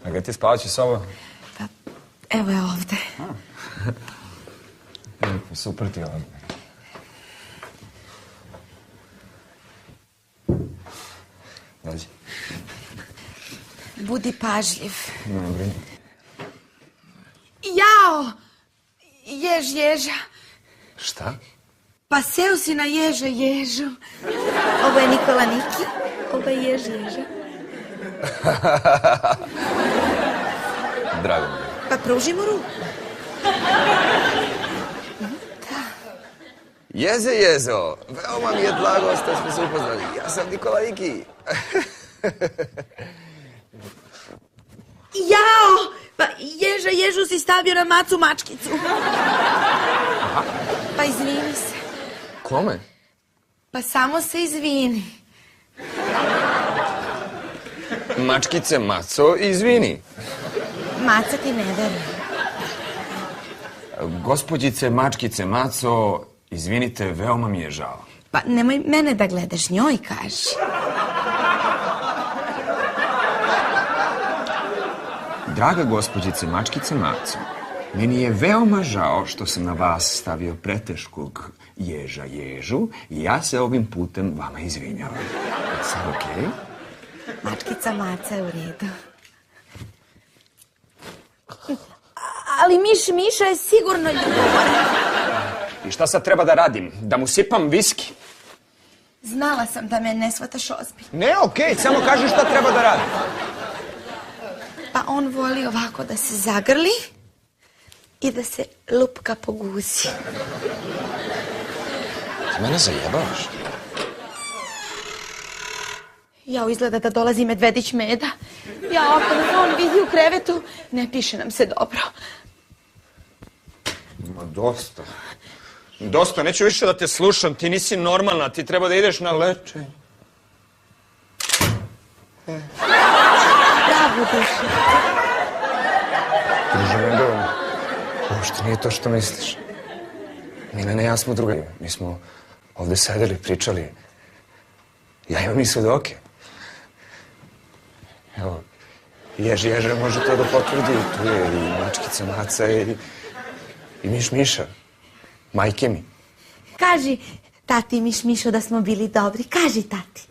A gde ti je spavaći soba? Pa, evo je ovde. Lepo, super ti je ovde. Dođi. Budi pažljiv. Ne brini. Jao! Ježa. Šta? Pa seo si na ježu. Ovo je Nikola Niki, ovo je ježa. Drago mi je. Pa pruži mu ruku. Jezo, veoma mi je drago što smo se upoznali. Ja sam Nikola Niki. Jao! Pa ježu si stavio na macu mačkicu. Pa izvini se. Kome? Pa samo se izvini. Mačkice, maco, izvini. Maca ti ne veruje. Gospođice, mačkice, maco, izvinite, veoma mi je žao. Pa nemoj mene da gledaš, njoj kaži. Draga gospođice, mačkice, maco, meni je veoma žao što sam na vas stavio preteškog ježu i ja se ovim putem vama izvinjavam. Je sad okej? Mačkica maca je u redu. Ali Miša je sigurno ljubavan. I šta sad treba da radim? Da mu sipam viski? Znala sam da me ne shvataš ozbiljno. Ne, okej, samo kaži šta treba da radim. Pa on voli ovako da se zagrli i da se lupka po guzi. Ti mene zajebavaš? Jao, izgleda da dolazi medvedić Meda. Jao, ako nas on vidi u krevetu, ne piše nam se dobro. Ma dosta. Dosta, neću više da te slušam, ti nisi normalna, ti treba da ideš na lečenje. Bravo, duše. Druže Medo, uopšte nije to što misliš. Milena i ja smo drugari. Mi smo ovde sedeli, pričali. Ja imam i svedoke. Evo, ježe može to da potvrdi. Tu je i mačkica Maca i Miša. Majke mi. Kaži, tati Mišo da smo bili dobri. Kaži, tati.